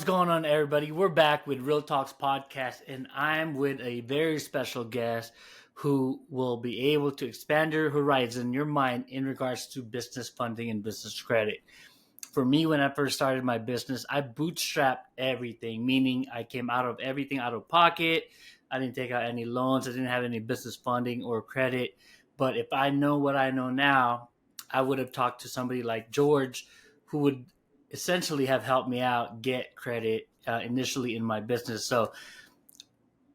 what's going on, everybody? We're back with Real Talks Podcast, and I'm with a very special guest who will be able to expand your horizon, your mind in regards to business funding and business credit. For me, when I first started my business, I bootstrapped everything, meaning I came out of everything out of pocket. I didn't take out any loans. I didn't have any business funding or credit. But if I know what I know now, I would have talked to somebody like George, who would essentially have helped me out get credit initially in my business. So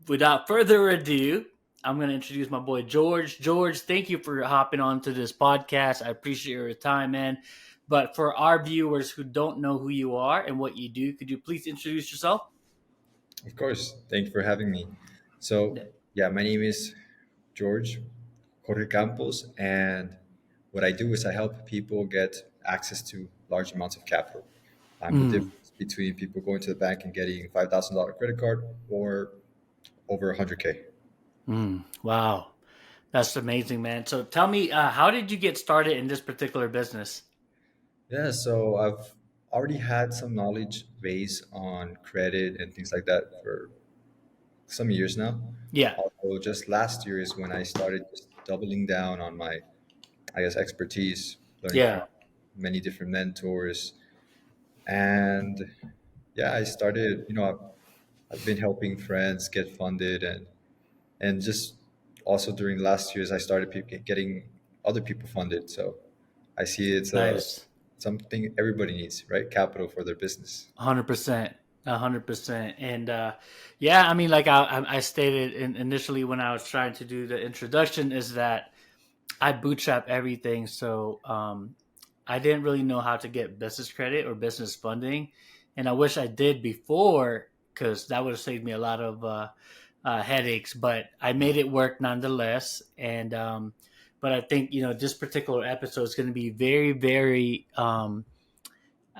without further ado, I'm going to introduce my boy George. George, thank you for hopping onto this podcast. I appreciate your time, man. But for our viewers who don't know who you are and what you do, could you please introduce yourself? Of course. Thank you for having me. So, yeah, my name is Jorge Campos, and what I do is I help people get access to large amounts of capital. I'm the Mm, difference between people going to the bank and getting $5,000 credit card or over 100K. wow. That's amazing, man. So tell me, how did you get started in this particular business? Yeah, so I've already had some knowledge base on credit and things like that for some years now. Yeah. Although just last year is when I started just doubling down on my, I guess, expertise, learning from Yeah. many different mentors. And yeah, I started, I've been helping friends get funded and just also during last years, I started getting other people funded. So I see it's Nice. something everybody needs, right? Capital for their business. 100%. 100%. And yeah, I mean, like I stated initially when I was trying to do the introduction, is that I bootstrap everything. So I didn't really know how to get business credit or business funding. And I wish I did before, because that would have saved me a lot of headaches. But I made it work nonetheless. And but I think, this particular episode is going to be very, very,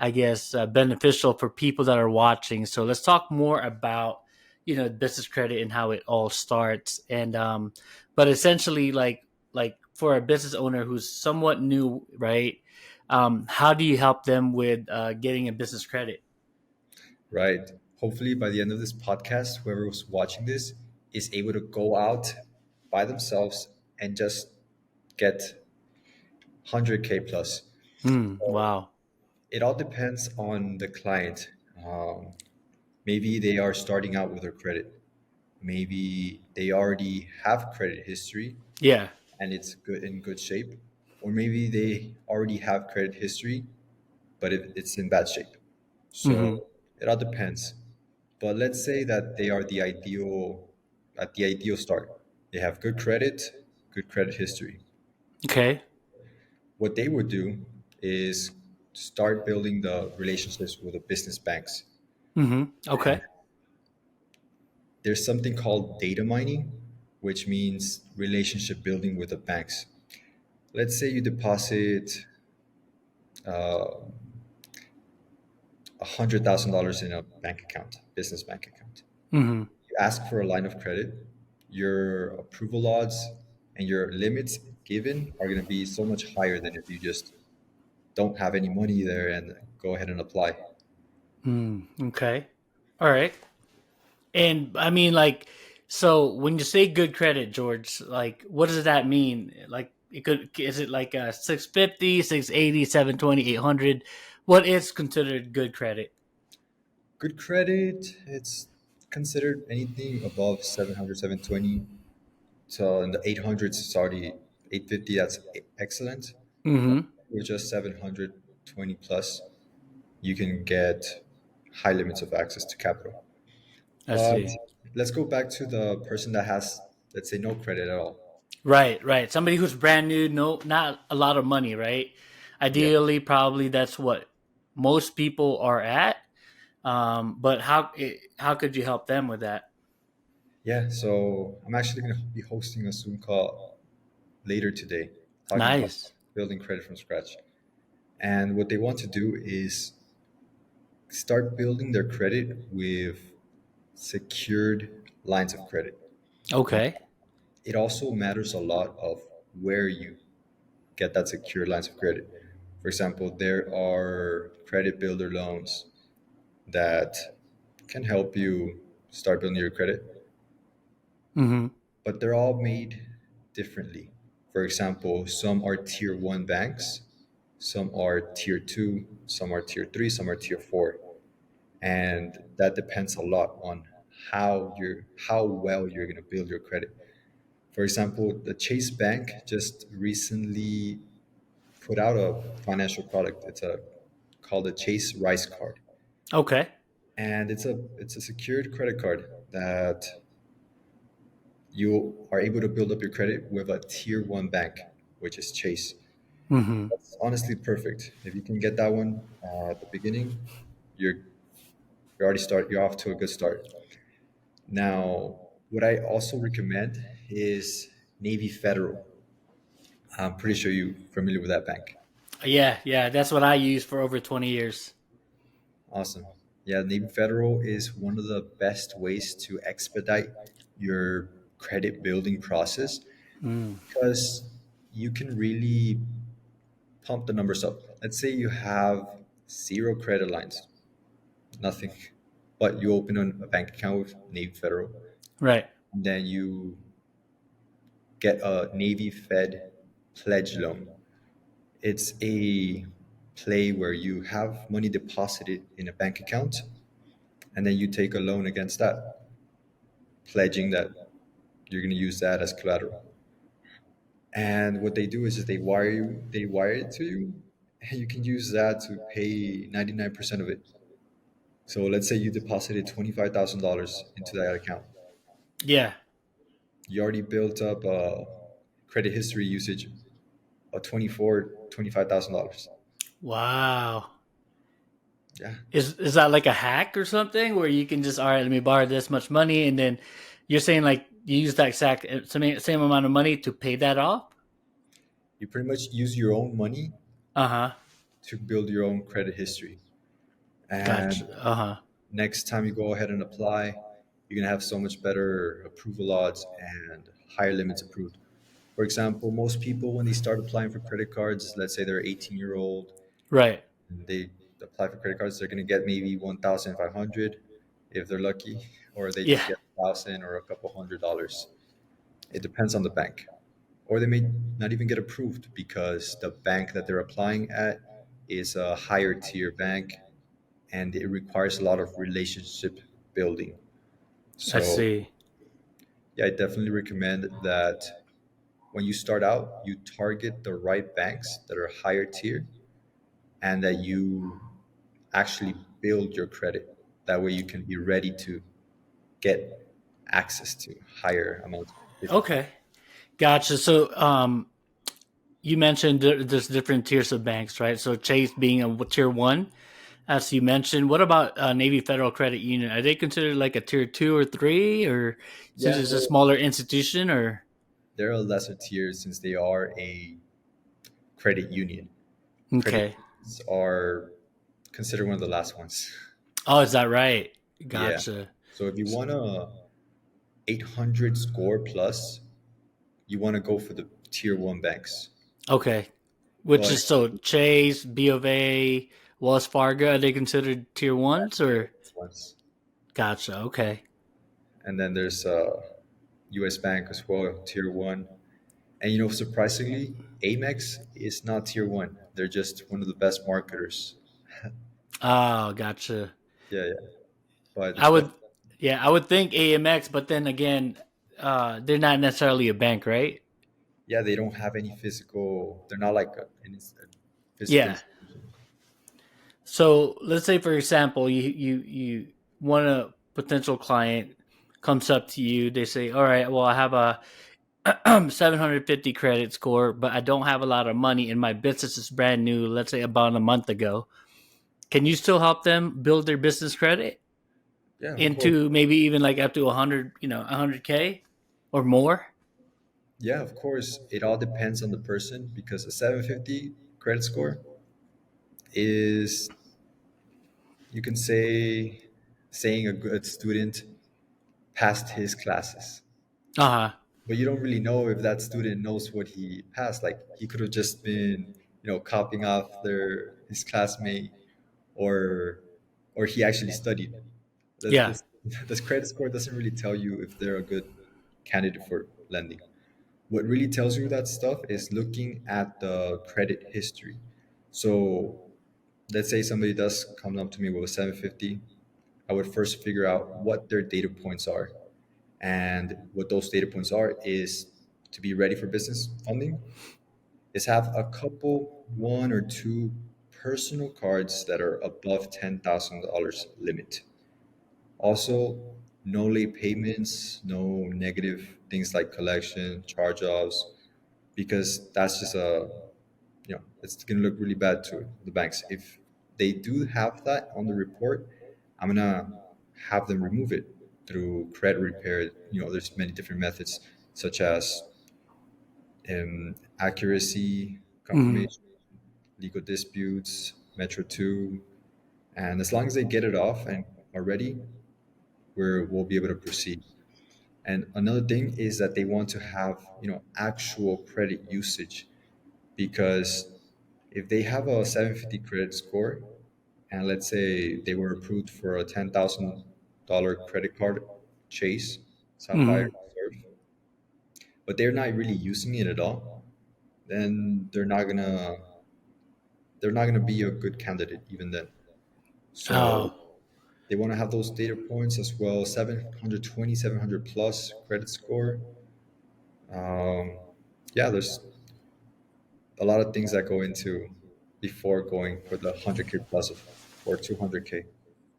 I guess, beneficial for people that are watching. So let's talk more about, business credit and how it all starts. And but essentially, like for a business owner who's somewhat new, right? How do you help them with getting a business credit? Right. Hopefully, by the end of this podcast, whoever's watching this is able to go out by themselves and just get 100K plus. Wow. It all depends on the client. Maybe they are starting out with their credit. Maybe they already have credit history Yeah. and it's good in good shape. Or maybe they already have credit history, but it's in bad shape. So hmm it all depends. But let's say that they are at the ideal start. They have good credit history. Okay. What they would do is start building the relationships with the business banks. Okay. There's something called data mining, which means relationship building with the banks. Let's say you deposit $100,000 in a bank account, business bank account. hmm You ask for a line of credit, your approval odds and your limits given are going to be so much higher than if you just don't have any money there and go ahead and apply. Okay. All right. And I mean, like, so when you say good credit, George, like, what does that mean? Like, it could, is it like a 650, 680, 720, 800? What is considered good credit? Good credit, it's considered anything above 700, 720. So in the 800s, it's already 850. That's excellent. Mm-hmm. With just 720 plus, you can get high limits of access to capital. I But see. let's go back to the person that has, let's say, no credit at all. Right, right. Somebody who's brand new, no, not a lot of money, right? Yeah. Ideally, probably that's what most people are at. But how could you help them with that? Yeah. So I'm actually going to be hosting a Zoom call later today talking about Nice. building credit from scratch. And what they want to do is start building their credit with secured lines of credit. Okay. It also matters a lot of where you get that secured lines of credit. For example, there are credit builder loans that can help you start building your credit, Mm-hmm. but they're all made differently. For example, some are tier one banks, some are tier two, some are tier three, some are tier four. And that depends a lot on how well you're going to build your credit. For example, the Chase Bank just recently put out a financial product. It's a called a Chase Rice Card, Okay. and it's a secured credit card that you are able to build up your credit with a tier one bank, which is Chase. Mm-hmm. That's honestly perfect. If you can get that one at the beginning, you're you're off to a good start. Now, what I also recommend is Navy Federal. I'm pretty sure you're familiar with that bank. Yeah, yeah, that's what I used for over 20 years. Awesome. Yeah, Navy Federal is one of the best ways to expedite your credit building process Mm. because you can really pump the numbers up. Let's say you have zero credit lines, nothing, but you open a bank account with Navy Federal, Right. and then you get a Navy Fed pledge loan. It's a play where you have money deposited in a bank account and then you take a loan against that, pledging that you're going to use that as collateral. And what they do is they wire it to you, and you can use that to pay 99% of it. So let's say you deposited $25,000 into that account. Yeah. You already built up a credit history usage of $25,000. Wow. Yeah, Is that like a hack or something where you can just, all right, let me borrow this much money, and then you're saying like you use that exact same amount of money to pay that off? you pretty much use your own money Uh huh. to build your own credit history. And Gotcha. Uh huh. next time you go ahead and apply, you're going to have so much better approval odds and higher limits approved. For example, most people, when they start applying for credit cards, let's say they're 18-year-old, Right. and they apply for credit cards, they're going to get maybe 1,500 if they're lucky, or they Yeah. just get 1,000 or a couple $100s. It depends on the bank. Or they may not even get approved because the bank that they're applying at is a higher tier bank and it requires a lot of relationship building. I So, see. yeah, I definitely recommend that when you start out, you target the right banks that are higher tier and that you actually build your credit. That way you can be ready to get access to higher amounts of business. Okay. Gotcha. So, you mentioned there's different tiers of banks, right? So Chase being a tier one, as you mentioned. What about Navy Federal Credit Union? Are they considered like a tier two or three, or since Yeah, it's a smaller institution, or? they're a lesser tier since they are a credit union. Credit Okay. unions are considered one of the last ones. Oh, is that right? Yeah. Gotcha. So if you want a 800 score plus, you want to go for the tier one banks. Okay. Which But is so Chase, B of A, Wells Fargo, are they considered tier ones tier or? ones. Gotcha. Okay. And then there's US Bank as well, tier one. And surprisingly, Amex is not tier one. They're just one of the best marketers. Oh, gotcha. Yeah, yeah. But I it's would, yeah, I would think AMX, but then again, they're not necessarily a bank, right? yeah, they don't have any physical. They're not like a physical Yeah. institution. So let's say, for example, you want a potential client comes up to you. They say, "All right, well, I have a 750 credit score, but I don't have a lot of money, and my business is brand new. Let's say about a month ago. Can you still help them build their business credit Yeah, of course. into maybe even like up to 100, 100K or more?" Yeah, of course. It all depends on the person because a 750 credit score is, you can say, saying a good student passed his classes. Uh huh. But you don't really know if that student knows what he passed. Like he could have just been, copying off his classmate, or he actually studied. This, Yeah. this, this credit score doesn't really tell you if they're a good candidate for lending. What really tells you that stuff is looking at the credit history. So let's say somebody does come up to me with a 750. I would first figure out what their data points are. And what those data points are is to be ready for business funding, is have a couple, one or two personal cards that are above $10,000 limit. Also, no late payments, no negative things like collection, charge-offs, because that's just it's gonna look really bad to the banks. If they do have that on the report, I'm gonna have them remove it through credit repair. There's many different methods, such as accuracy, Hmm. confirmation, legal disputes, Metro 2, and as long as they get it off and are ready, we'll be able to proceed. And another thing is that they want to have actual credit usage, because if they have a 750 credit score and let's say they were approved for a $10,000 credit card chase, Sapphire Hmm. Reserve, but they're not really using it at all, then they're not gonna be a good candidate even then. So Oh, they want to have those data points as well: 720, 700 plus credit score. Um, yeah, there's a lot of things that go into before going for the 100K plus or 200K.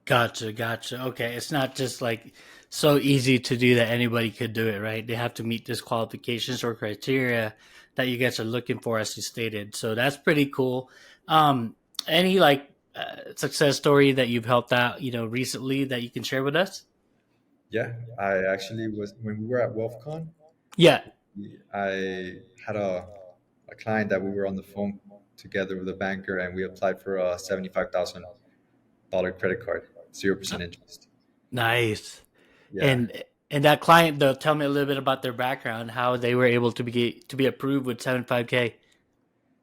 gotcha, gotcha. Okay, it's not just like so easy to do that anybody could do it, right? They have to meet this qualifications or criteria that you guys are looking for, as you stated. So that's pretty cool. Any like success story that you've helped out, recently that you can share with us? Yeah, I actually was when we were at WealthCon. Yeah. I had a client that we were on the phone together with a banker, and we applied for a $75,000 credit card, 0% interest. Nice. Yeah. And that client though, tell me a little bit about their background, how they were able to be approved with 75K.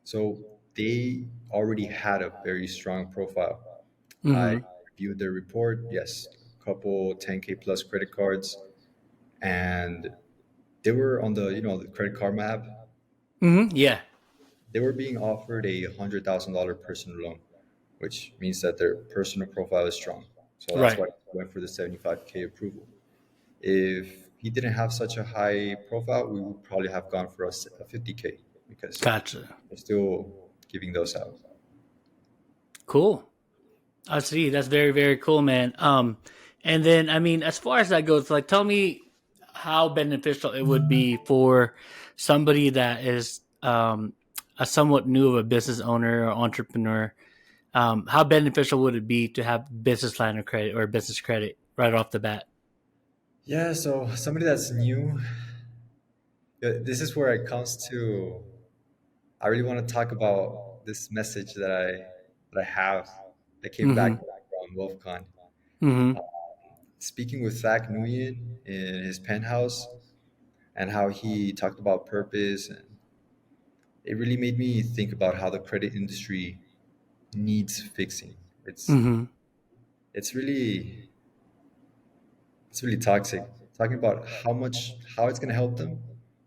So they already had a very strong profile. I Mm-hmm. reviewed their report. Yes, a couple 10K plus credit cards, and they were on the credit card map. Mm-hmm. Yeah. They were being offered a $100,000 personal loan, which means that their personal profile is strong. So that's Right. why I went for the 75K approval. If he didn't have such a high profile, we would probably have gone for a 50K, because Gotcha. they're still giving those out. Cool. I see. That's very, very cool, man. And then I mean, as far as that goes, like, tell me how beneficial it would be for somebody that is a somewhat new of a business owner or entrepreneur. How beneficial would it be to have business line of credit or business credit right off the bat? Yeah, so somebody that's new, this is where it comes to. I really want to talk about this message that I have that came back Mm-hmm. from WolfCon. Mm-hmm. Speaking with Zach Nguyen in his penthouse, and how he talked about purpose, and it really made me think about how the credit industry needs fixing. It's Mm-hmm. it's really it's really toxic. Talking about how it's gonna help them.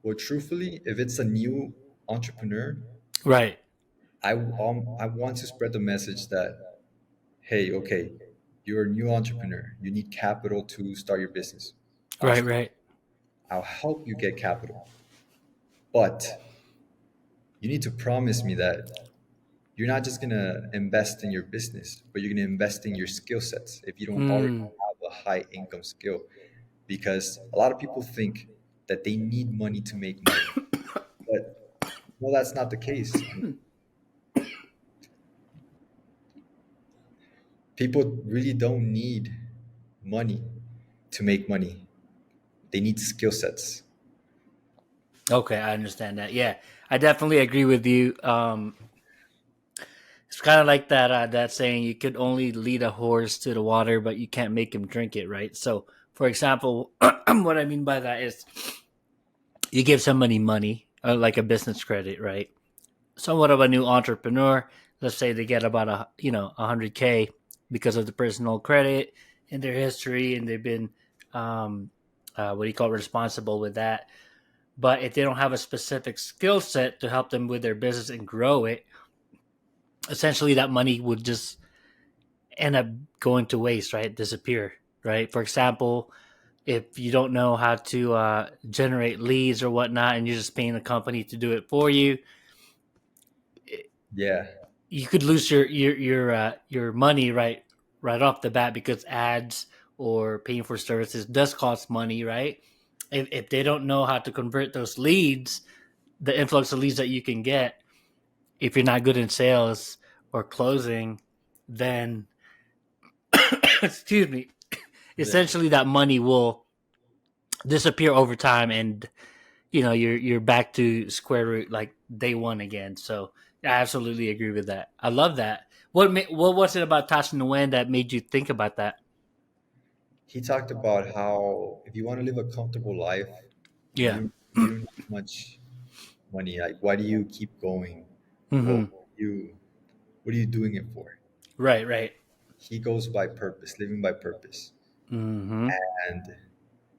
Well, truthfully, if it's a new entrepreneur, Right. I want to spread the message that, hey, okay, you're a new entrepreneur. You need capital to start your business. Right. Awesome. Right. I'll help you get capital. But you need to promise me that you're not just going to invest in your business, but you're going to invest in your skill sets if you don't already Mm. have a high income skill. Because a lot of people think that they need money to make money. But no, that's not the case. People really don't need money to make money. They need skill sets. Okay, I understand that. Yeah, I definitely agree with you. It's kind of like that saying, you could only lead a horse to the water, but you can't make him drink it, right? So, for example, what I mean by that is you give somebody money, like a business credit, right? Somewhat of a new entrepreneur, let's say they get about 100K because of the personal credit, in their history, and they've been what do you call it, responsible with that. But if they don't have a specific skill set to help them with their business and grow it, essentially that money would just end up going to waste, right? Disappear, right? For example, if you don't know how to generate leads or whatnot, and you're just paying the company to do it for you, Yeah, you could lose your money right off the bat, because ads or paying for services does cost money, right? If they don't know how to convert those leads, the influx of leads that you can get, if you're not good in sales or closing, then excuse me, yeah. essentially that money will disappear over time, and you're back to square root, like day one again. So I absolutely agree with that. I love that. What was it about Tasha Nguyen that made you think about that? He talked about how if you want to live a comfortable life, Yeah. you don't need much money. Like, why do you keep going? Well, Mm-hmm. you what are you doing it for? Right. Right. He goes by purpose, living by purpose. Mm-hmm. And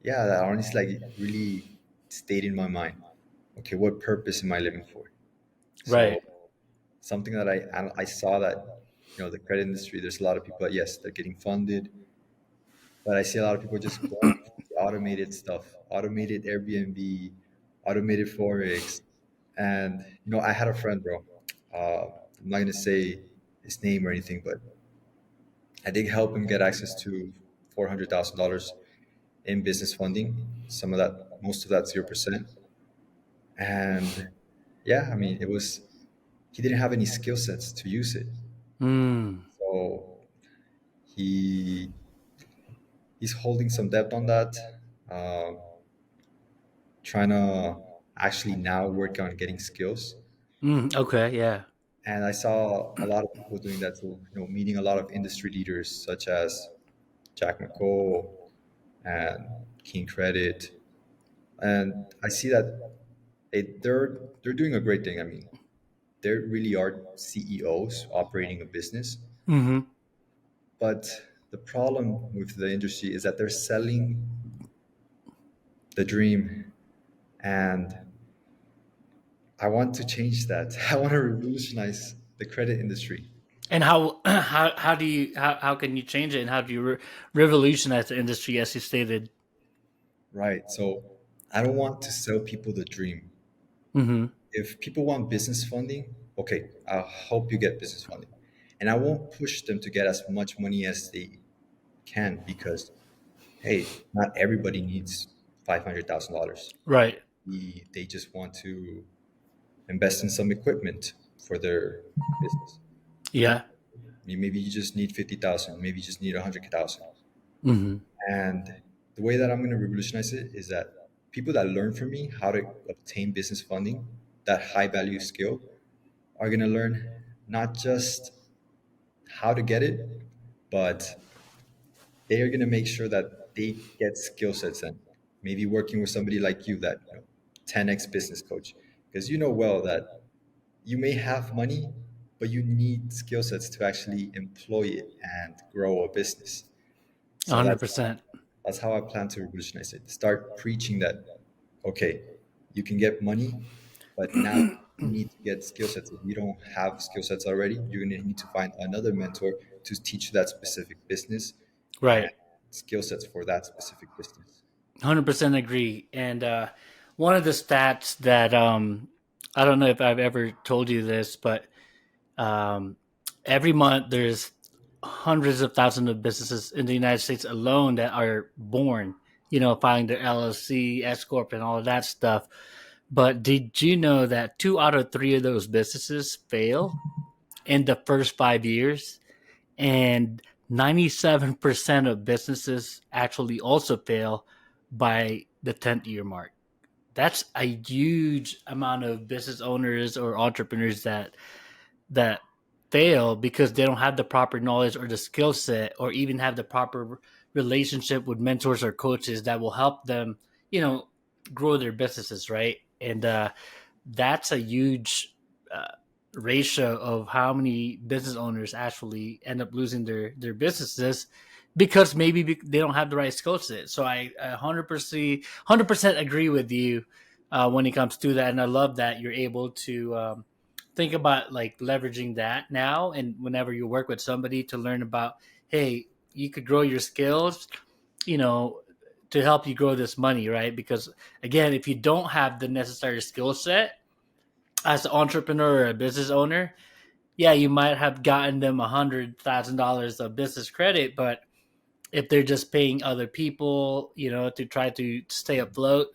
yeah, that honestly like really stayed in my mind. Okay, what purpose am I living for? So Right. something that I saw that the credit industry, there's a lot of people that, yes, they're getting funded, but I see a lot of people just going for the automated stuff, automated Airbnb, automated forex. And I had a friend, bro. I'm not gonna say his name or anything, but I did help him get access to $400,000 in business funding. Some of that, most of that, 0%. And yeah, I mean, he didn't have any skill sets to use it. Mm. So he he's holding some debt on that, uh, trying to actually now work on getting skills. Mm. Okay. Yeah. And I saw a lot of people doing that too. Meeting a lot of industry leaders such as Jack McCall and King Credit, and I see that they're doing a great thing. I mean, they really are CEOs operating a business. Mm-hmm. But the problem with the industry is that they're selling the dream, and I want to change that. I want to revolutionize the credit industry. And how do you how can you change it, and how do you revolutionize the industry, as you stated? Right. So I don't want to sell people the dream. Mm-hmm. If people want business funding, okay, I'll help you get business funding. And I won't push them to get as much money as they can because, hey, not everybody needs $500,000. Right. They just want to invest in some equipment for their business. Yeah. Maybe you just need 50,000. Maybe you just need 100,000. Mm-hmm. And the way that I'm going to revolutionize it is that people that learn from me how to obtain business funding, that high value skill, are going to learn not just how to get it, but they are going to make sure that they get skill sets and maybe working with somebody like you that 10x business coach, because you know well that you may have money, but you need skill sets to actually employ it and grow a business. So 100%. that's how I plan to revolutionize it. Start preaching that, okay, you can get money, but now you need to get skill sets. If you don't have skill sets already, you're going to need to find another mentor to teach you that specific business and Right. skill sets for that specific business. 100% agree. And one of the stats that I don't know if I've ever told you this, but um, every month there's hundreds of thousands of businesses in the United States alone that are born, filing their LLC, S corp, and all of that stuff. But did you know that 2 out of 3 of those businesses fail in the first 5 years? And 97% of businesses actually also fail by the 10th year mark. That's a huge amount of business owners or entrepreneurs that fail because they don't have the proper knowledge or the skill set, or even have the proper relationship with mentors or coaches that will help them, you know, grow their businesses, right? And that's a huge uh, ratio of how many business owners actually end up losing their businesses, because maybe they don't have the right skill set. So I 100% agree with you when it comes to that, and I love that you're able to think about like leveraging that now, and whenever you work with somebody to learn about, hey, you could grow your skills, you know, to help you grow this money, right? Because again, if you don't have the necessary skill set as an entrepreneur or a business owner, yeah, you might have gotten them $100,000 of business credit, but if they're just paying other people, to try to stay afloat,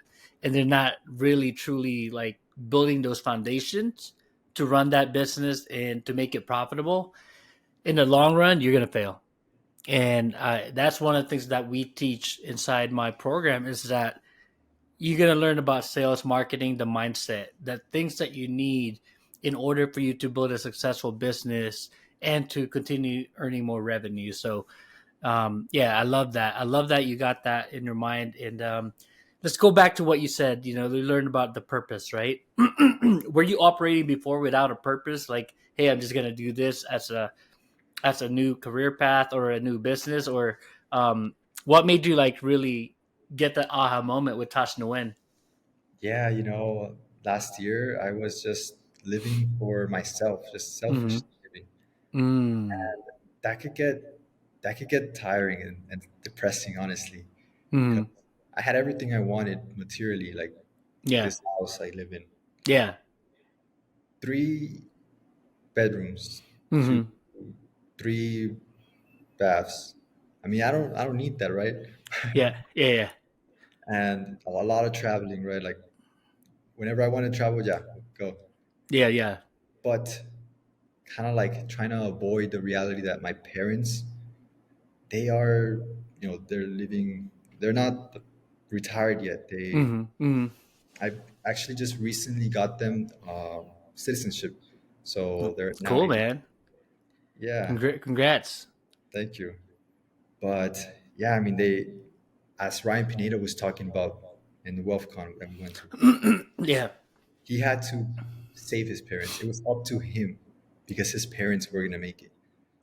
and they're not really truly like building those foundations to run that business and to make it profitable, in the long run, you're going to fail. And that's one of the things that we teach inside my program is that you're going to learn about sales, marketing, the mindset, the things that you need in order for you to build a successful business and to continue earning more revenue. So, yeah, I love that. I love that you got that in your mind. And let's go back to what you said. We learned about the purpose, right? Were you operating before without a purpose? Like, hey, I'm just going to do this as a new career path or a new business, or what made you like really get that aha moment with Tosh Nguyen? Yeah, last year I was just living for myself, just Mm-hmm. selfish living. Mm. That could get that could get tiring and depressing, honestly, because Mm. I had everything I wanted materially, like Yeah. this house I live in, Yeah. 3 bedrooms, two, Mm-hmm. 3 baths. I mean, I don't need that, right? Yeah. Yeah. Yeah. And a lot of traveling, right? Like whenever I want to travel, yeah, go. Yeah. Yeah. But kind of like trying to avoid the reality that my parents, they are, they're living, they're not retired yet. Mm-hmm. Mm-hmm. I actually just recently got them citizenship, so they're now Cool, able. man. Yeah, Congrats. thank you. But yeah, I mean, as Ryan Pineda was talking about in the WealthCon that we went to, Yeah. he had to save his parents. It was up to him because his parents were gonna make it.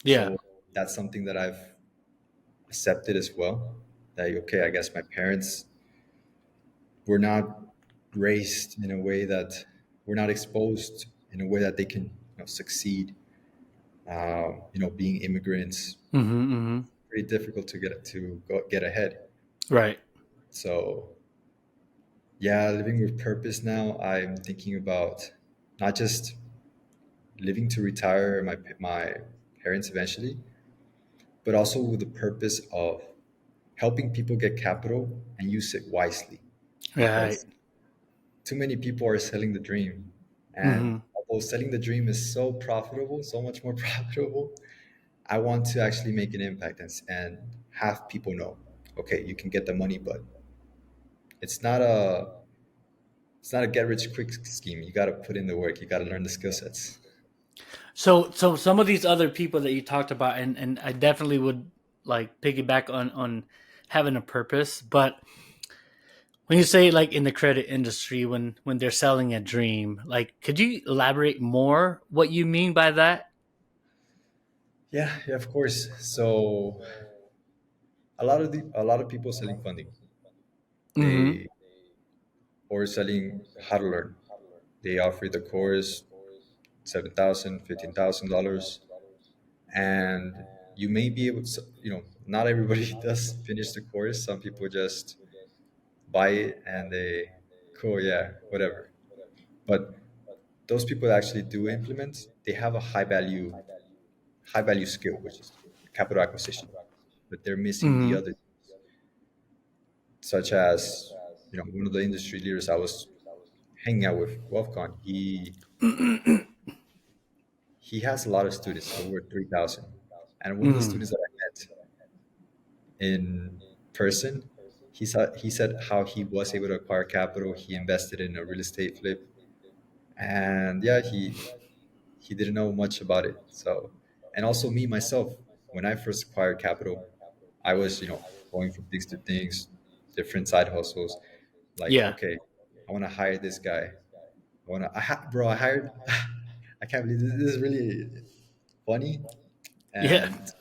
Yeah. So that's something that I've accepted as well. That okay, I guess my parents were not raised in a way that were not exposed in a way that they can succeed. Being immigrants, Mm-hmm. Mm-hmm. pretty difficult get ahead. Right. So yeah, living with purpose now. I'm thinking about not just living to retire my parents eventually, but also with the purpose of helping people get capital and use it wisely, Right. because too many people are selling the dream, and Mm-hmm. although selling the dream is so profitable, so much more profitable, I want to actually make an impact and have people know, okay, you can get the money, but it's not a it's not a get rich quick scheme. You got to put in the work. You got to learn the skill sets. So some of these other people that you talked about, and I definitely would like piggyback on having a purpose. But when you say like in the credit industry, when they're selling a dream, like could you elaborate more what you mean by that? Yeah, yeah, of course. So a lot of people selling funding, Mm-hmm. they or selling how to learn. They offer the course $7,000, $15,000, and you may be able to. Not everybody does finish the course. Some people just buy it and they, cool, yeah, whatever. But those people that actually do implement, they have a high value skill, which is capital acquisition, but they're missing the Mm-hmm. other, such as one of the industry leaders I was hanging out with, Wolfcon. He has a lot of students, over 3,000, and one of the Mm-hmm. students that I met in person, he said how he was able to acquire capital. He invested in a real estate flip, and yeah, he didn't know much about it. So, and also me myself, when I first acquired capital, I was going from things to things, different side hustles. Like, Yeah. okay, I want to hire this guy. Bro, I hired. I can't believe this is really funny. Yeah. And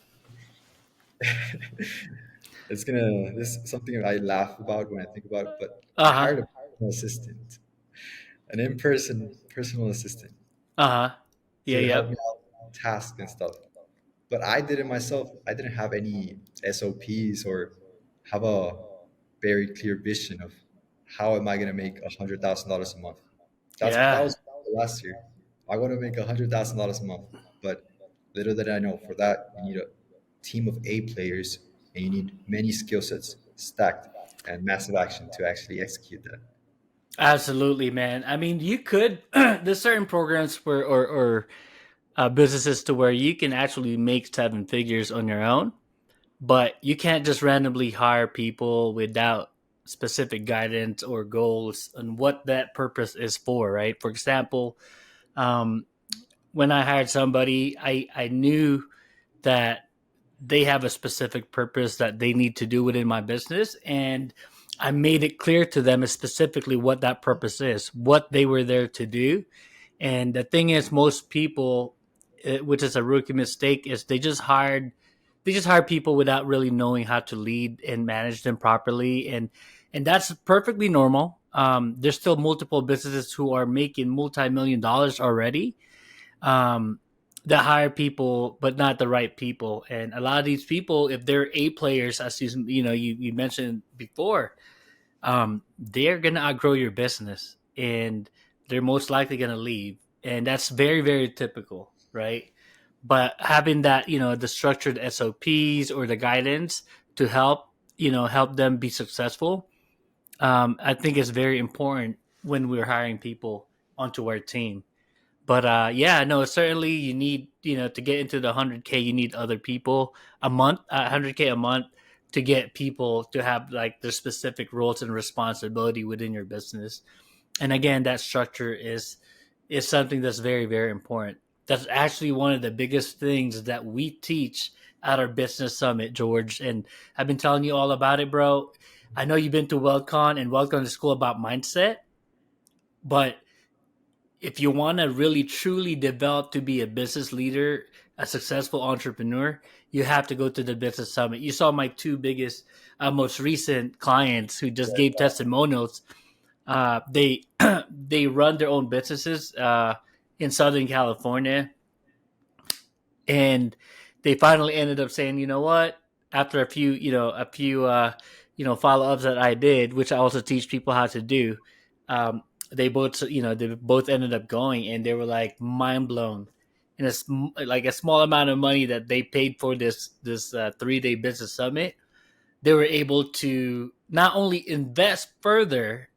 It's gonna this is something I laugh about when I think about it, but I Uh huh. hired a personal assistant, an in-person personal assistant Uh huh. Yeah. to help Yep. me out with tasks and stuff. But I did it myself. I didn't have any SOPs or have a very clear vision of how am I gonna make $100,000 a month. That Yeah. was last year. I want to make $100,000 a month, but little did I know for that you need a team of A players and you need many skill sets stacked and massive action to actually execute that. Absolutely, man. I mean, you could. There's certain programs where or businesses to where you can actually make seven figures on your own, but you can't just randomly hire people without specific guidance or goals on what that purpose is for, right? For example, um, when I hired somebody, I knew that they have a specific purpose that they need to do within my business, and I made it clear to them specifically what that purpose is, what they were there to do. And the thing is, most people, which is a rookie mistake, is they just hire people without really knowing how to lead and manage them properly, and that's perfectly normal. There's still multiple businesses who are making multi-million dollars already, um, that hire people, but not the right people. And a lot of these people, if they're A players, as you mentioned before, they're gonna outgrow your business, and they're most likely gonna leave, and that's very very typical, right? But having that, the structured SOPs or the guidance to help them be successful, I think is very important when we're hiring people onto our team. But yeah, no, certainly you need, to get into the 100K, you need other people a month, 100K a month, to get people to have like their specific roles and responsibility within your business. And again, that structure is something that's very very important. That's actually one of the biggest things that we teach at our business summit, George. And I've been telling you all about it, bro. I know you've been to WorldCon, and WorldCon is school about mindset, but if you want to really truly develop to be a business leader, a successful entrepreneur, you have to go to the business summit. You saw my two biggest, most recent clients who just gave testimonials. They they run their own businesses in Southern California, and they finally ended up saying, you know what? After a few follow ups that I did, which I also teach people how to do, um, they both ended up going, and they were like mind blown. And it's like a small amount of money that they paid for this 3 day business summit, they were able to not only invest further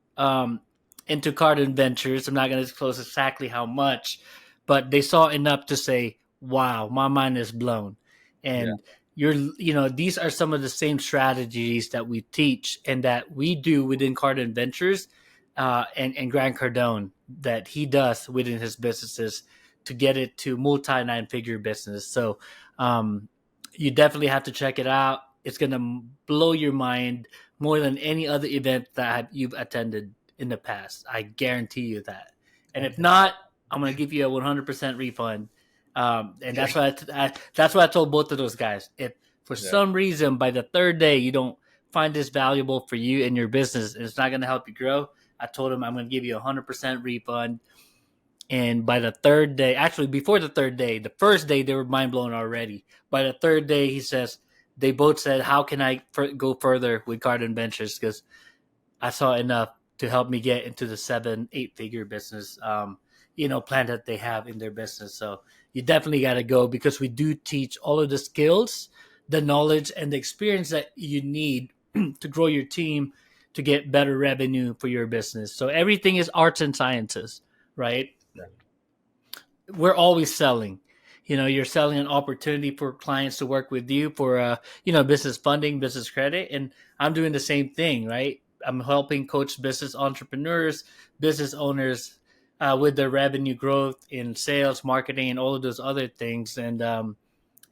into Cardin Ventures. I'm not going to disclose exactly how much, but they saw enough to say, "Wow, my mind is blown." Yeah, And these are some of the same strategies that we teach and that we do within Cardin Ventures, and Grant Cardone, that he does within his businesses to get it to multi nine figure business. So um, you definitely have to check it out. It's gonna blow your mind more than any other event that you've attended in the past. I guarantee you that. And if okay. not, I'm gonna give you a 100% refund. And Yeah, that's what I told both of those guys. If for yeah, some reason by the third day you don't find this valuable for you and your business, and it's not gonna help you grow, I told him I'm gonna give you a 100% refund. And by the third day, actually before the third day, the first day they were mind blown already. By the third day, he says they both said, "How can I go further with Garden Ventures?" Because I saw enough to help me get into the 7, 8 figure business, plan that they have in their business. So you definitely got to go, because we do teach all of the skills, the knowledge, and the experience that you need to grow your team to get better revenue for your business. So everything is arts and sciences, right? yeah, We're always selling. You're selling an opportunity for clients to work with you for business funding, business credit, and I'm doing the same thing, right? I'm helping coach business entrepreneurs, business owners, with their revenue growth in sales, marketing, and all of those other things. And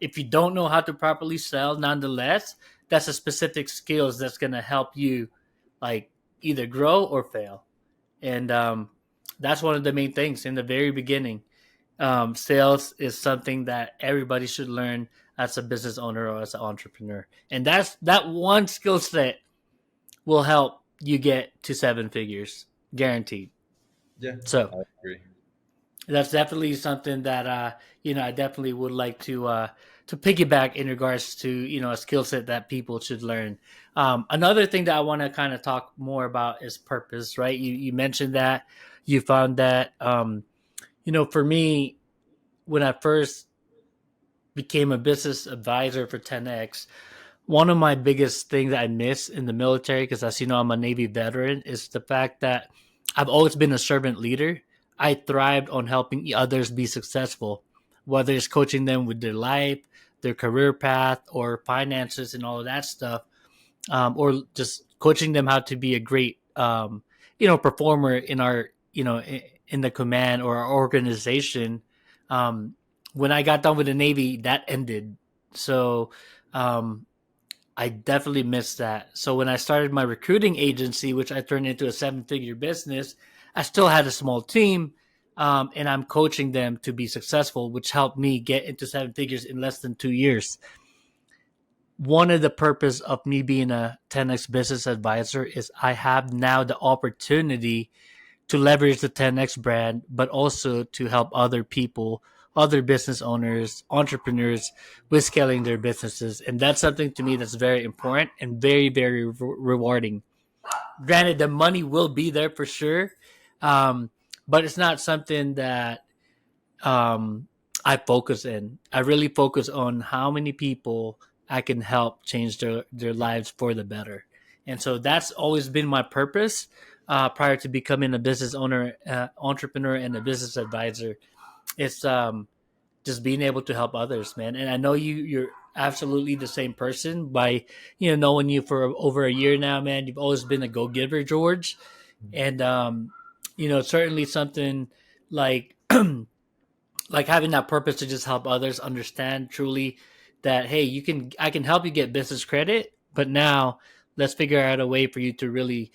if you don't know how to properly sell, nonetheless, that's a specific skills that's going to help you, like, either grow or fail. And that's one of the main things in the very beginning. Sales is something that everybody should learn as a business owner or as an entrepreneur, and that one skill set will help you get to seven figures, guaranteed. Yeah, So I agree. that's definitely something that I definitely would like to piggyback in regards to a skill set that people should learn. Another thing that I want to kind of talk more about is purpose, right? You mentioned that you found that for me, when I first became a business advisor for 10x, one of my biggest things I miss in the military, because as you know, I'm a Navy veteran, is the fact that I've always been a servant leader. I thrived on helping others be successful, whether it's coaching them with their life, their career path, or finances and all of that stuff, or just coaching them how to be a great, performer in our, in the command or our organization. Um, when I got done with the Navy, that ended. So, um, I definitely missed that. So when I started my recruiting agency, which I turned into a seven-figure business, I still had a small team, and I'm coaching them to be successful, which helped me get into seven figures in less than 2 years. One of the purpose of me being a 10x business advisor is I have now the opportunity to leverage the 10x brand, but also to help other people, other business owners, entrepreneurs with scaling their businesses. And that's something to me that's very important and very, very rewarding. Granted, the money will be there for sure, but it's not something that um, I focus in. I really focus on how many people I can help change their lives for the better. And so that's always been my purpose prior to becoming a business owner, entrepreneur, and a business advisor. It's just being able to help others, man. And I know you're absolutely the same person by knowing you for over a year now, man. You've always been a go giver, George, and certainly something like like having that purpose to just help others understand truly that, hey, I can help you get business credit, but now let's figure out a way for you to really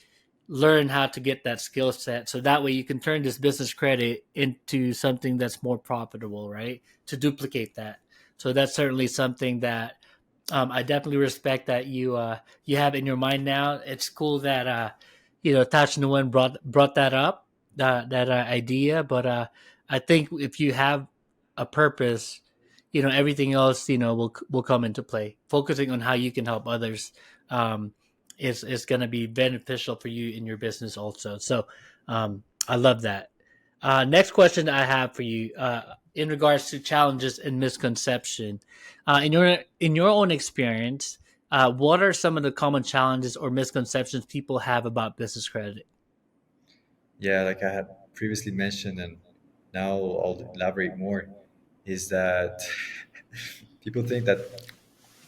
learn how to get that skill set, so that way you can turn this business credit into something that's more profitable, right, to duplicate that. So that's certainly something that I definitely respect that you have in your mind now. It's cool that Touch No One brought that up, that idea. But I think if you have a purpose, everything else will come into play. Focusing on how you can help others is going to be beneficial for you in your business also. So I love that. Next question I have for you, in regards to challenges and misconception, in your own experience, what are some of the common challenges or misconceptions people have about business credit? Yeah, like I had previously mentioned, and now I'll elaborate more, is that people think that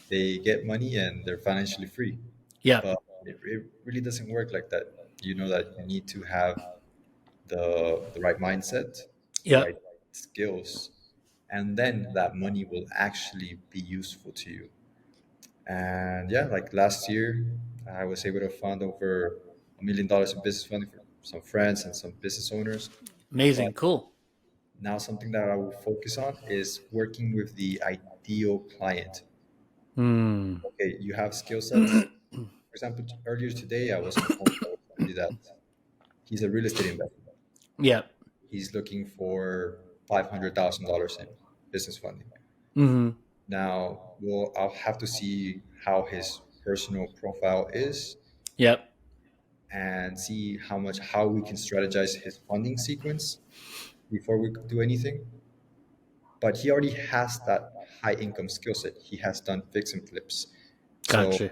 they get money and they're financially free, Yep. but it really doesn't work like that. You know that you need to have the right mindset, the right Yep. skills, and then that money will actually be useful to you. And yeah, like last year, I was able to fund over $1 million in business funding for some friends and some business owners. But Amazing. Cool. now something that I will focus on is working with the ideal client. Hmm. Okay, you have skill sets. For example, earlier today, I was on a phone call with somebody that he's a real estate investor. Yep. He's looking for $500,000 in business funding. Hmm. Now, well, I'll have to see how his personal profile is Yep. and see how we can strategize his funding sequence before we do anything. But he already has that high income skill set. He has done fix and flips. So Gotcha.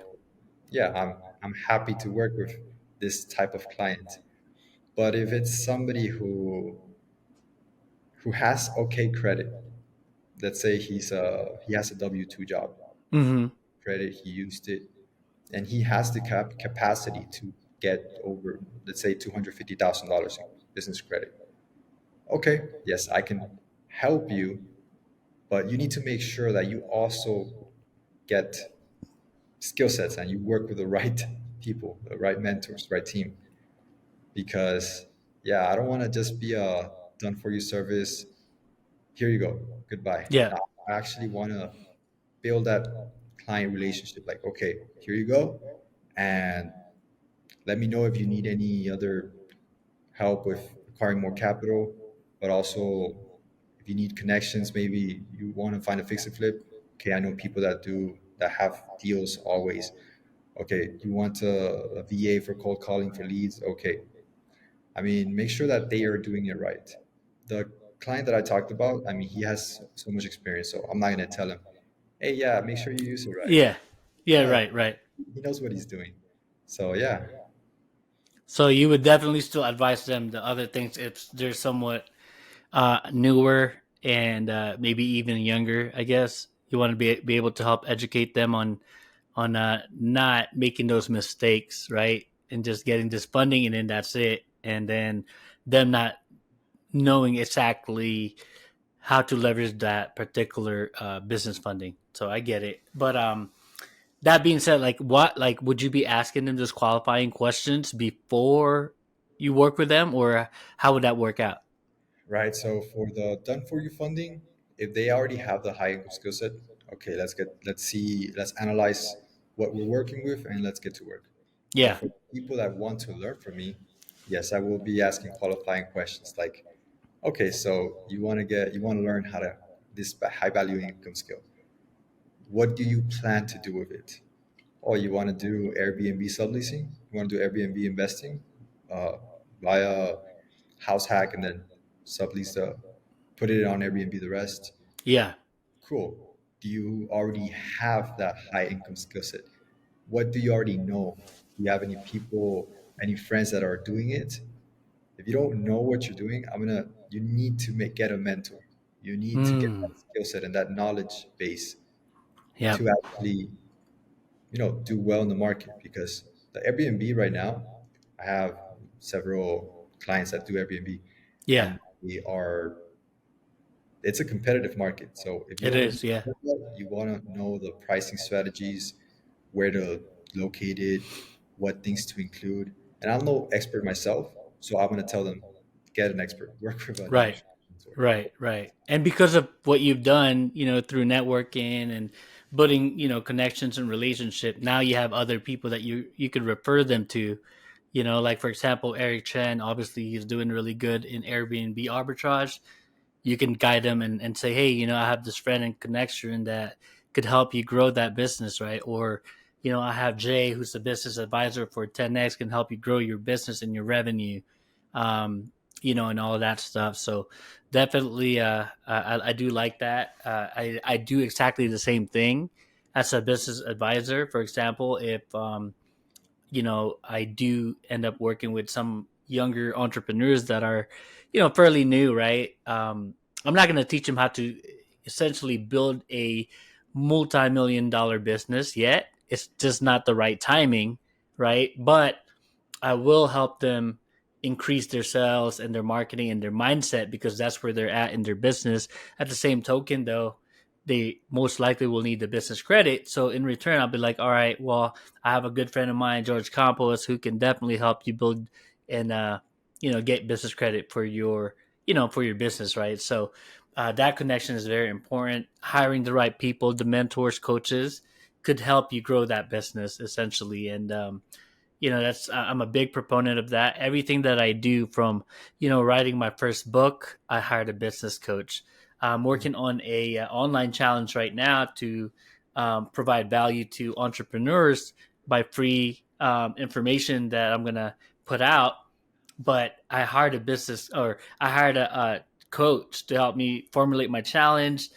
yeah, I'm happy to work with this type of client. But if it's somebody who has okay credit, let's say he has a W-2 job, Hmm. credit, he used it, and he has the capacity to get over, let's say, $250,000 in business credit. Okay, yes, I can help you, but you need to make sure that you also get skill sets and you work with the right people, the right mentors, right team. Because yeah, I don't want to just be a done for you service here you go, goodbye. Yeah. Now I actually want to build that client relationship. Like, okay, here you go, and let me know if you need any other help with acquiring more capital, but also if you need connections, maybe you want to find a fix and flip. Okay, I know people that have deals always. Okay, you want a VA for cold calling for leads. Okay, I mean, make sure that they are doing it right. The client that I talked about, I mean, he has so much experience, so I'm not going to tell him, hey, yeah, make sure you use it right. Yeah. Yeah. No, Right. Right. he knows what he's doing. So yeah, So you would definitely still advise them the other things if they're somewhat newer and maybe even younger. I guess you want to be able to help educate them on not making those mistakes, right? And just getting this funding, and then that's it. And then them not knowing exactly how to leverage that particular business funding. So I get it. But that being said, like would you be asking them those qualifying questions before you work with them, or how would that work out? right. So for the done for you funding, if they already have the high income skill set, okay, let's analyze what we're working with and let's get to work. But Yeah. for people that want to learn from me, yes, I will be asking qualifying questions like, okay, so you want to learn how to this high value income skill. What do you plan to do with it? Oh, you want to do Airbnb subleasing? You want to do Airbnb investing? Via house hack and then sublease put it on Airbnb the rest. Yeah. Cool. Do you already have that high income skill set? What do you already know? Do you have any people, any friends that are doing it? If you don't know what you're doing, you need to get a mentor. You need to get Mm. that skill set and that knowledge base Yep. to actually, do well in the market because the Airbnb right now, I have several clients that do Airbnb Yeah. and we are it's a competitive market. So if you It want to do is. Yeah. well, you want to know the pricing strategies, where to locate it, what things to include. And I'm no expert myself, so I'm going to tell them get an expert, work with an Right. actual mentor. Right, right. And because of what you've done, through networking and building, connections and relationship, now you have other people that you could refer them to. Like for example, Eric Chen, obviously he's doing really good in Airbnb arbitrage. You can guide them and say, hey, I have this friend and connection that could help you grow that business, right? Or, I have Jay, who's the business advisor for 10X, can help you grow your business and your revenue, and all of that stuff. So definitely, I do like that. I do exactly the same thing as a business advisor. For example, if I do end up working with some younger entrepreneurs that are, fairly new, right? I'm not going to teach them how to essentially build a multi-million dollar business yet. It's just not the right timing, right? But I will help them increase their sales and their marketing and their mindset because that's where they're at in their business. At the same token, though, they most likely will need the business credit. So in return, I'll be like, all right, well, I have a good friend of mine, Jorge Campos, who can definitely help you build and get business credit for your for your business, right? So that connection is very important. Hiring the right people, the mentors, coaches, could help you grow that business essentially, and that's I'm a big proponent of that. Everything that I do, from writing my first book, I hired a business coach. I'm working on a online challenge right now to provide value to entrepreneurs by free information that I'm gonna put out. But I hired a business, or I hired a coach to help me formulate my challenge,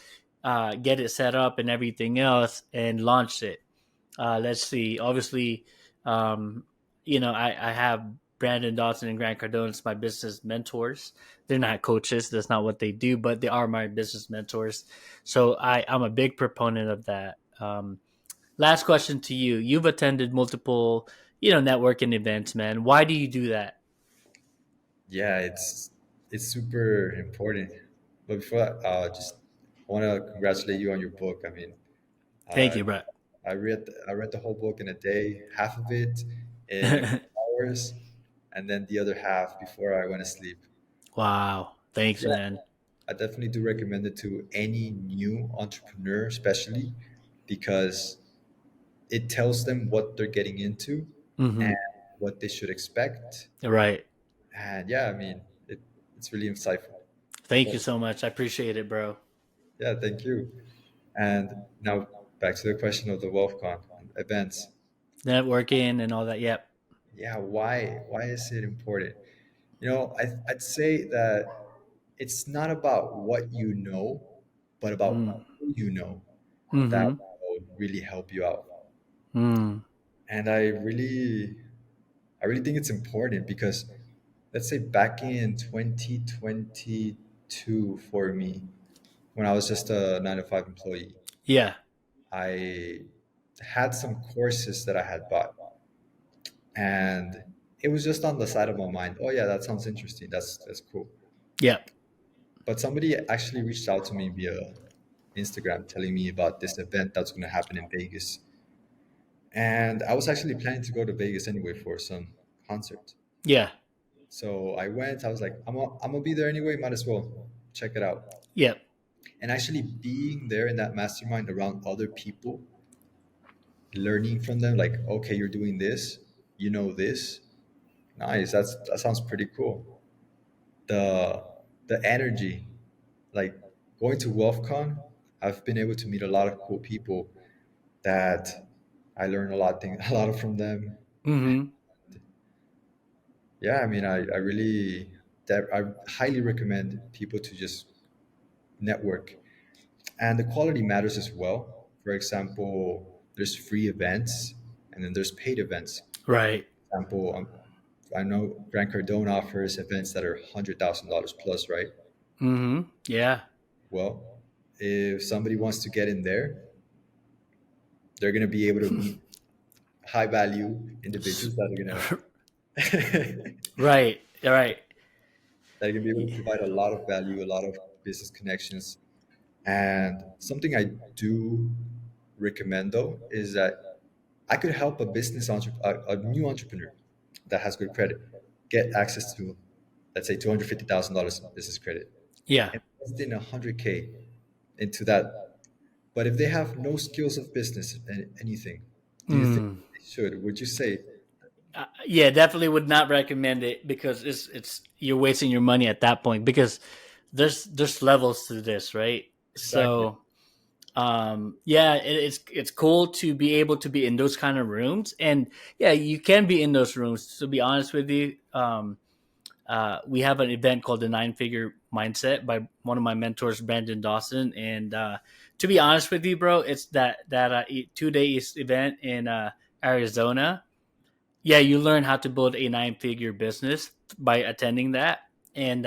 get it set up and everything else, and launch it. Let's see. Obviously, um, I have Brandon Dawson and Grant Cardone as my business mentors. They're not coaches. That's not what they do, but they are my business mentors. So I'm a big proponent of that. Last question to you. You've attended multiple, networking events, man. Why do you do that? Yeah, it's super important. But before that, just want to congratulate you on your book. I mean, Thank uh, you, Brett. I read the whole book in a day, half of it in a couple hours, and then the other half before I went to sleep. Wow. Thanks, Yeah, man. I definitely do recommend it to any new entrepreneur, especially because it tells them what they're getting into and Mm-hmm. what they should expect. Right. And yeah, I mean, it's really insightful. Thank you Well, so much. I appreciate it, bro. yeah, thank you. And now back to the question of the WealthCon events. Networking and all that. Yep. Yeah, why is it important? I'd say that it's not about what you know, but about Mm. who you know that Mm-hmm. will really help you out. Mm. And I really think it's important because let's say back in 2022 for me, when I was just a 9 to 5 employee, Yeah. I had some courses that I had bought, and it was just on the side of my mind. Oh yeah, that sounds interesting. That's cool. Yep. But somebody actually reached out to me via Instagram telling me about this event that's going to happen in Vegas. And I was actually planning to go to Vegas anyway for some concert. Yeah. So I went, I was like, I'm gonna be there anyway, might as well check it out. Yep. And actually being there in that mastermind around other people, learning from them, like, okay, you're doing this, you know this. Nice. That sounds pretty cool. The the energy, like going to WealthCon, I've been able to meet a lot of cool people that I learn a lot from them. Mm-hmm. Yeah, I mean, I highly recommend people to just network, and the quality matters as well. For example, there's free events, and then there's paid events. Right. For example, I know Grant Cardone offers events that are $100,000 plus, right? Mm-hmm. Yeah. Well, if somebody wants to get in there, they're going to be able to meet high value individuals that are going to Right. Right. that are going to be able to provide a lot of value, a lot of business connections. And something I do recommend though is that I could help a new entrepreneur that has good credit get access to, let's say, $250,000 in business credit. Yeah. Invest in 100K into that. But if they have no skills of business and anything, do you think Mm. they should? Would you say Yeah, definitely would not recommend it because it's you're wasting your money at that point because there's levels to this, right? exactly? So yeah, it's cool to be able to be in those kind of rooms, and yeah, you can be in those rooms. To be honest with you, we have an event called the Nine Figure Mindset by one of my mentors, Brandon Dawson, and to be honest with you, bro, it's that 2 day event in Arizona. Yeah, you learn how to build a nine-figure business by attending that, and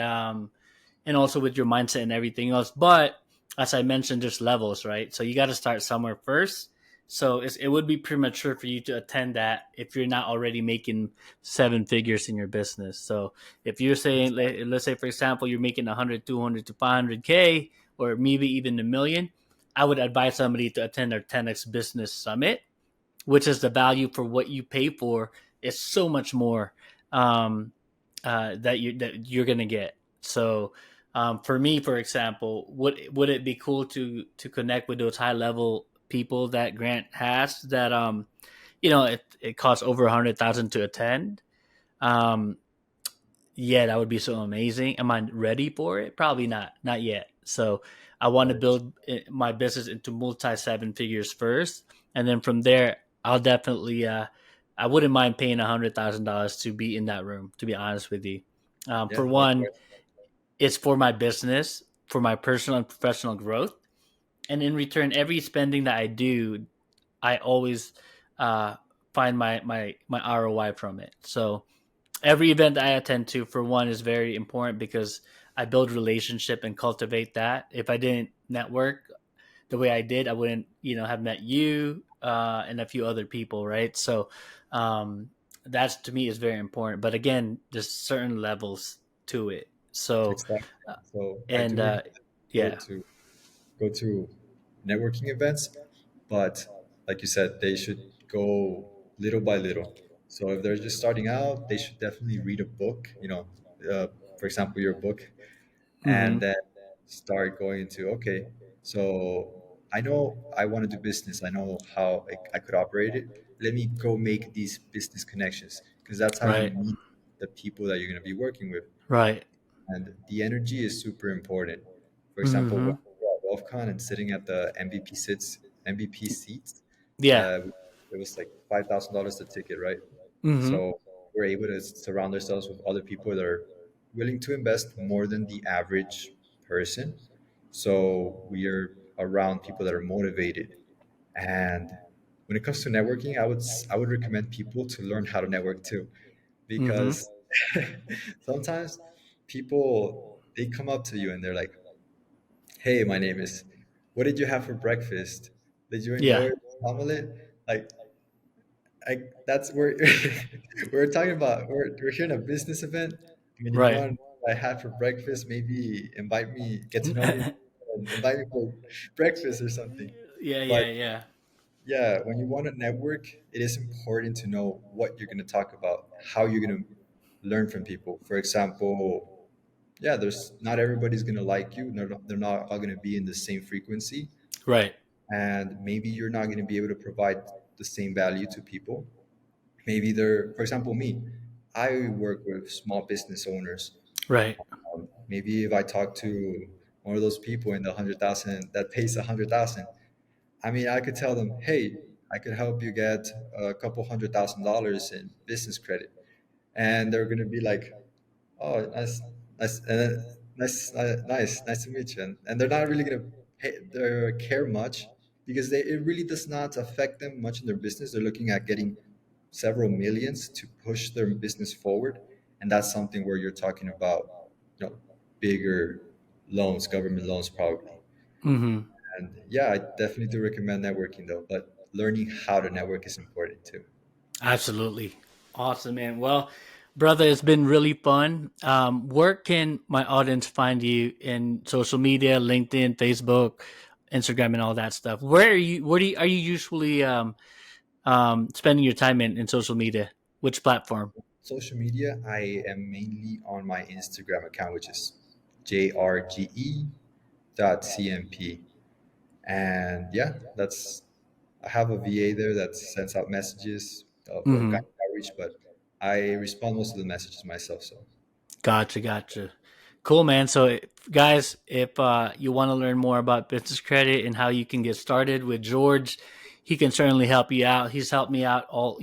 and also with your mindset and everything else. But as I mentioned, there's levels, right? So you got to start somewhere first. So it would be premature for you to attend that if you're not already making seven figures in your business. So if you're saying, let's say, for example, you're making 100, 200 to 500K, or maybe even a million, I would advise somebody to attend our 10X Business Summit, which is the value for what you pay for is so much more um, that you're gonna get. So for me, for example, would it be cool to connect with those high level people that Grant has? That it costs over 100,000 to attend. Um, yeah, that would be so amazing. Am I ready for it? Probably not. Not yet. So I want to build my business into multi seven figures first, and then from there, I'll definitely. I wouldn't mind paying $100,000 to be in that room. To be honest with you, Yeah, for one, likewise. it's for my business, for my personal and professional growth, and in return, every spending that I do, I always uh, find my ROI from it. So every event I attend to, for one, is very important because I build relationship and cultivate that. If I didn't network the way I did, I wouldn't, have met you and a few other people, right? So that's to me is very important. But again, there's certain levels to it. So Exactly. uh, So I do and recommend people yeah, to go to networking events, but like you said, they should go little by little. So if they're just starting out, they should definitely read a book, for example, your book, and hmm then start going into, okay, so I know I want to do business. I know how I could operate it. Let me go make these business connections, because that's how you Right. meet the people that you're going to be working with. Right. And the energy is super important. For example, Mm-hmm. when we were at WolfCon and sitting at the MVP seats, Yeah. uh, it was like $5,000 the ticket, right? Mm-hmm. So we're able to surround ourselves with other people that are willing to invest more than the average person. So we are around people that are motivated. And when it comes to networking, I would recommend people to learn how to network too, Mm-hmm. because sometimes people, they come up to you and they're like, "Hey, my name is. What did you have for breakfast? Did you Yeah. enjoy omelet?" Like, that's where we're talking about. We're here in a business event. I mean, if you Right. want what I had for breakfast, maybe invite me, get to know me, and invite me for breakfast or something. Yeah. But Yeah. Yeah. yeah, when you want to network, it is important to know what you're going to talk about, how you're going to learn from people. For example, yeah, there's not everybody's going to like you. They're not all going to be in the same frequency, Right. and maybe you're not going to be able to provide the same value to people. Maybe they're, for example, me, I work with small business owners. Right. Maybe if I talk to one of those people in the 100,000 that pays 100,000, I mean, I could tell them, hey, I could help you get a couple $100,000 in business credit, and they're going to be like, "Oh, nice, nice, nice to meet you." And they're not really going to care much, because it really does not affect them much in their business. They're looking at getting several millions to push their business forward, and that's something where you're talking about, you know, bigger loans, government loans, probably. Mm-hmm. And yeah, I definitely do recommend networking though, but learning how to network is important too. Absolutely. Awesome, man. Well, brother, it's been really fun. Where can my audience find you in social media, LinkedIn, Facebook, Instagram, and all that stuff? Where are you? Are you usually spending your time in social media? Which platform? Social media, I am mainly on my Instagram account, which is jrge.cmp. And yeah, that's, I have a VA there that sends out messages of Mm-hmm. organic outreach, but I respond most of the messages myself. So Gotcha, gotcha. Cool, man. So, guys, if you want to learn more about business credit and how you can get started with George, he can certainly help you out. He's helped me out all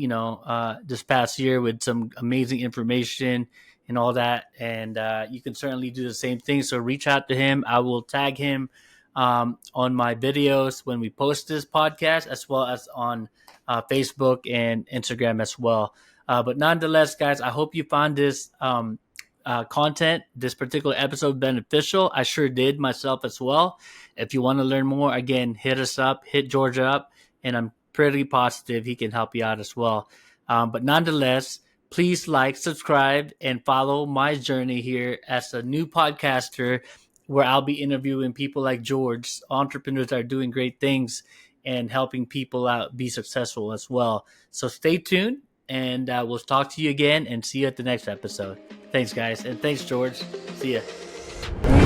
this past year with some amazing information and all that. And you can certainly do the same thing. So reach out to him. I will tag him on my videos when we post this podcast, as well as on Facebook and Instagram as well. But nonetheless, guys, I hope you found this content, this particular episode, beneficial. I sure did myself as well. If you want to learn more, again, hit us up, hit Georgia up, and I'm pretty positive he can help you out as well. But nonetheless, please like, subscribe, and follow my journey here as a new podcaster, where I'll be interviewing people like George, entrepreneurs that are doing great things and helping people out be successful as well. So stay tuned, and we'll talk to you again and see you at the next episode. Thanks, guys. And thanks, George. See ya.